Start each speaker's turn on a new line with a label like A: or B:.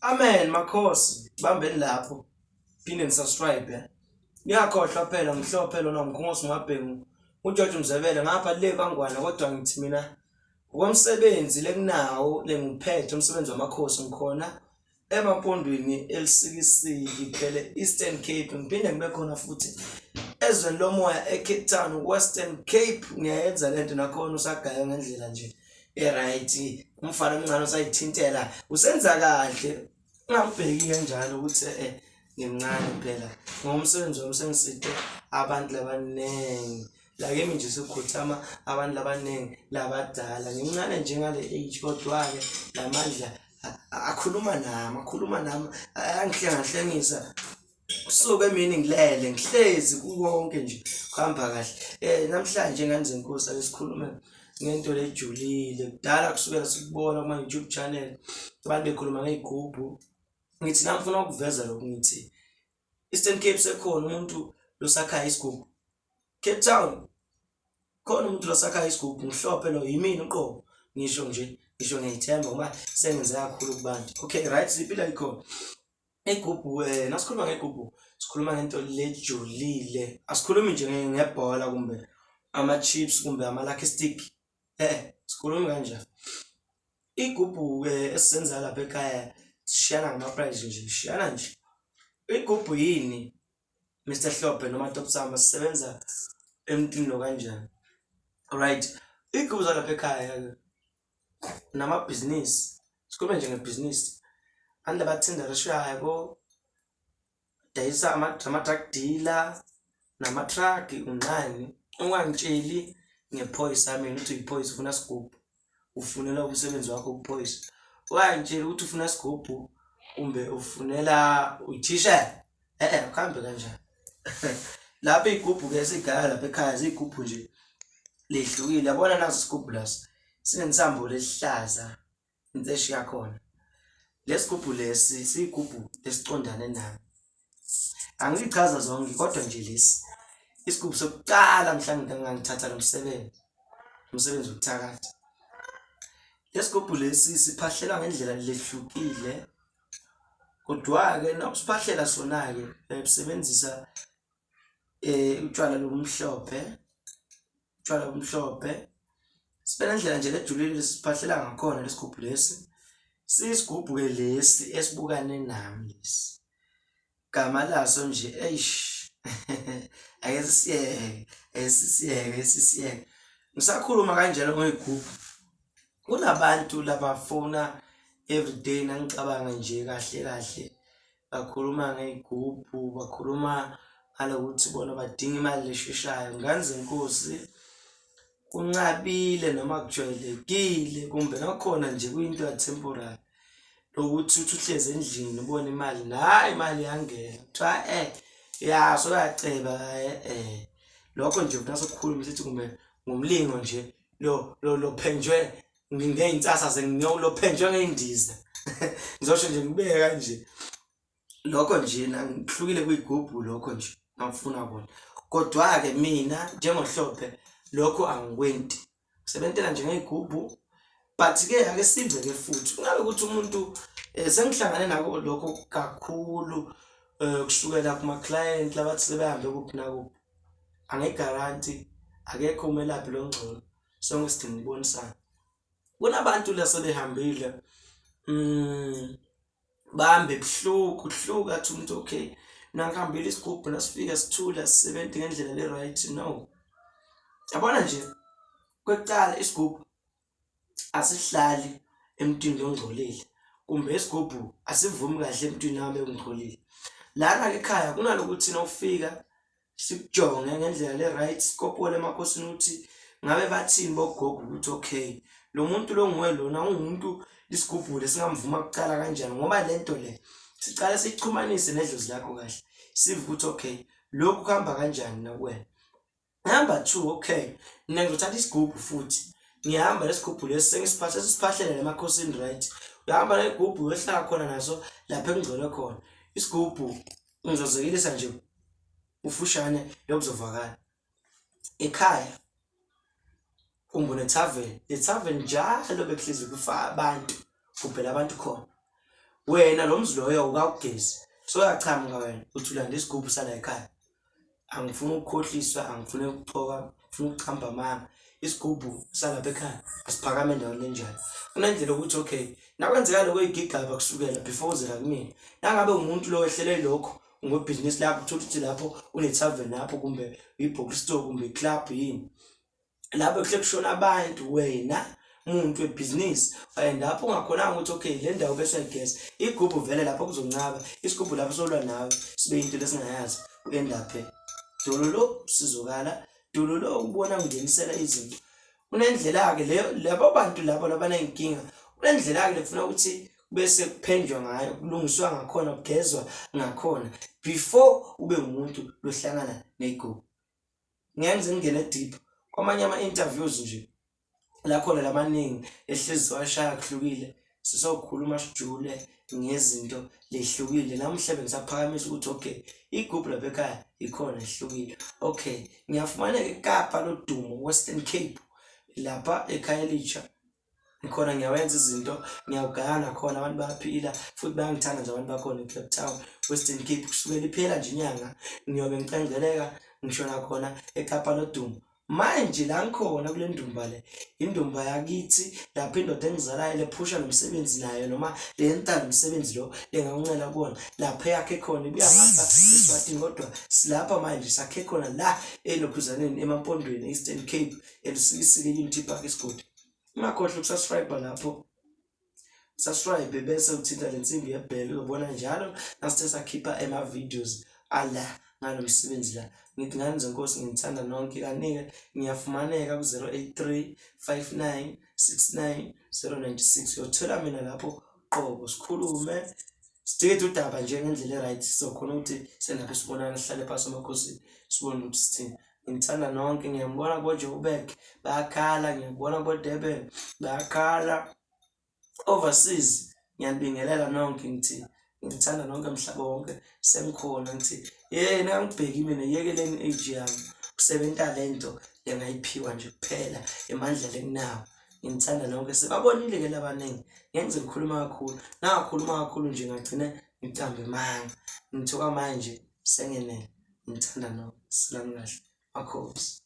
A: Amen makhosi bambeni lapho phinde nisubscribe ngiyakhohlwa phela ngihlobo lona ngikhosi ngabhengu uJojo Mzebele ngapha le kangwana kodwa ngithi mina ngokomsebenzi lekunawo lengiphethe umsebenzi wamakhosi ngikhona emampondweni elisikisiki phela Eastern Cape ngiphinde ngibe khona futhi ezweni lomoya eCape Town Western Cape ngiyayenza lento nakhona usagaya ngendlela nje right umfana omncane usayithintela usenza kahle ngambheki kanjalo ukuthi ngimncane phela ngomsebenzi wami sengiside abantu labanengi la kimi nje sikhuthama abantu labanengi labadala ngimncane nje ngale age kodwa ke lamandla akhuluma nami angihlengahlengisa kusuke emini ngilele ngihlezi kuwonke nje kuhamba kahle namhlanje ngani zenkosi ake sikhulume ngento lejulile kudala kusukela sikubona kuma YouTube channel abantu bekhuluma ngezigubhu ngithi ngifuna ukuveza lokho ngithi Eastern Cape sekhona umuntu losakhaya isigubhu Cape Town khona umuntu losakhaya isigubhu ngihlophe lo yimini uqobo ngisho ngiyithemba ngoba sengenze kakhulu kubantu okay right siphila ikhona igubhu nasikhuluma ngegubhu sikhuluma ngento lejulile asikhulumi nje ngebhola kumbe ama chips kumbe ama lucky stick sikhuluma kanjani igubhu esisenza lapha ekhaya sishiyana ngama prize nje sishiyana nje igubhu yini Mr Hlophe noma Top Samba sisebenza emntini lo kanjani right igubhu lapha ekhaya nama business sikhuluma nje ngebusiness ande bathinda rishayabo dayisa ama truck dealer nama truck unqani ungangitsheli ngephoyisa mina uthi iphoyisa ufuna sigubhu ufunela umsebenzi wakho kuphoyisa wangitshela ukuthi ufuna sigubhu kumbe ufunela uthisha ukhambe kanjani lapha igubhu ke sigaya lapha ekhaya izigubhu nje lehlukile yabona nazo isigubhu lasi sinensambo lehlaza inseshi yakhona lesigubhu lesi sigubhu lesicondane nami angichaza zonke kodwa nje lesi isigubhu sokuqala mhla ngithatha lo umsebenzi ukuthakatha lesigubhu lesi siphahlela ngendlela lehlukile kodwa ke nakusiphahlela sona ke usebenzisa utshwala lobumhlophe sibena indlela nje lejulile siphahlela ngakhona lesigubhu lesi sisigubhu ke lesi esibukane nami lesi gama laso nje ake sisiyeke ngisakhuluma kanjalo ngegubhu kunabantu labafuna everyday nangicabanga nje kahle bakhuluma ngegubhu bakhuluma ngalokuthi bona badinga imali lesheshayo nganze inkosi kunqabile noma kujwayelekile kumbe nakhona nje kuyinto ya temporary lokuthi uhleze endlini ubone imali nayi imali yangena kuthiwa ya soyaceba lokho nje kunasokukhuluma sithi kumbe ngumlingo nje lo phenjwe ngey'nsasa lophenjwe ngey'ndiza ngizosho nje ngibeke kanje lokho nje nangihlukile kuyigubhu lokho nje ngafuna bona kodwa ke mina njengohlophe lokho angikwenti kusebentela nje ngey'gubhu but ke ake sive ke futhi kungabe ukuthi umuntu sengihlangane nako lokho kakhulu kusukela kuma client labathi sebehambe kuphi nakuphi angegaranti akekho umelaphi longcono sonke sidinga ubonisana kunabantu la sebehambile bahambe buhluka athi umuntu okay nangihambile isigubhu nasifika sithula sisebenza ngendlela le right no yabona nje kwecala isigubhu asihlali emntwini ongcolile kumbe isigubhu asivumi kahle emntwini nami ongcolile lana ekhaya kunalokuthi thina ufika sikujonge ngendlela le right sikopole emakhosini ukuthi ngabe bathini bogogo ukuthi okay lo muntu lo nguwe lona ungumuntu isigubhu lesingamvuma kucala kanjani ngoba lento le sicala sichumanise nedlozi lakho kahle sive ukuthi okay lokhu kuhamba kanjani nakuwena number 2 okay mina ngizothatha isigubhu futhi ngihamba lesigubhu lesi sengisiphahlela emakhosini right uyahamba negubhu uyohlala khona naso lapha engigcwele khona isigubhu ngizozekilisa nje ufushane lokuzovakala ekhaya umbone tavern le tavern njalo bekuhlezi kufa abantu kuphela abantu khona wena lo mzi loyo ukawugezi so uyachama wena uthi ulanda isigubhu sala ekhaya angifuni ukukhohliswa angifuni ukuxoka ngifuna ukuchamba amanga isigubhu salapha ekhaya asiphakame endaweni enjalo kunendlela ukuthi okay nakwenzeka lokho igigaba kusukela before uze la kumina nangabe umuntu lo wehlele lokho ngobhizinisi lakho uthola ukuthi lapho une-tavern lapho kumbe i-box store kumbe i-club yini lapho kuhle kushona abantu wena muntu webhizinisi and lapho ungakhonanga ukuthi okay le ndawo bese uyageza igubhu vele lapho kuzoncaba isigubhu lapho solwa nawe sibe into lesingayazi uyendaphe dololo sizokala dololo ukubona ngingenisela izinto unendlela-ke labo bantu labo labanenkinga unendlela-ke lekufuna ukuthi bese kuphenjwa ngayo kulungiswa ngakhona kugezwa ngakhona before ube umuntu lohlangana ney'gubhu ngiyenze ngingene deep kwamanye ama-interviews nje la khona lamaningi ehlezi washaya kuhlukile sisokhuluma sijule ngezinto lehlukile namhle bengisaphakamisa ukuthi okay igubhu lapha ekhaya ikhona ehlukile okay ngiyafumaneka eKapa lodumo Western Cape lapha ekhaya elisha ngikhona ngiyawenza izinto ngiyawugana khona abantu bayaphila futhi bayangithanda nje abantu bakhona eCape Town Western Cape kusukela iphela nje inyanga ngiyobe ngicengeleka ngishona khona eKapa lodumo manje la ngikhona kule ndumba le indumba yakithi lapho indoda engizalayo lephusha nomsebenzi nayo noma lenta umsebenzi lo lengakuncela kubona lapho yakhe khona ibuya ngapha eSwatini kodwa silapha manje sakhe khona la elokhuzaneni emampondweni eEastern Cape elusikisike Unity Park esigodi ungakhohlwa ukusubscribe lapho subscribe bese uthinta lensimbi yebhelu uzobona njalo nasithe sakhipha ema-videos ala ngalo msebenzi la ngithi ngani zenkosi ngithanda nonke kanike ngiyafumaneka ku-083 59 69 096 uyothola mina lapho qobo sikhulume sidikethe udaba nje ngendlela e-right sizokhona ukuthi senapho sibonana sihlale phasi emakhosini sibone ukuthi sithini ngithanda nonke ngiyambona koJoburg bayakhala ngiyabona koDurban bayakhala overseas ngiyanibingelela nonke ngithi ngithanda nonke emhlaba wonke sengikhona ngithi yena ngibheki mina yekeleni age yami kusebenta lento engayiphiwa nje kuphela emandla lenginawo ngithanda nonke sebabonile ke labaningi ngenze ngikhuluma kakhulu nangakhuluma kakhulu nje ngagcina ngicambe manga ngithoka manje sengenele ngithanda nonke silami kahle makhosi.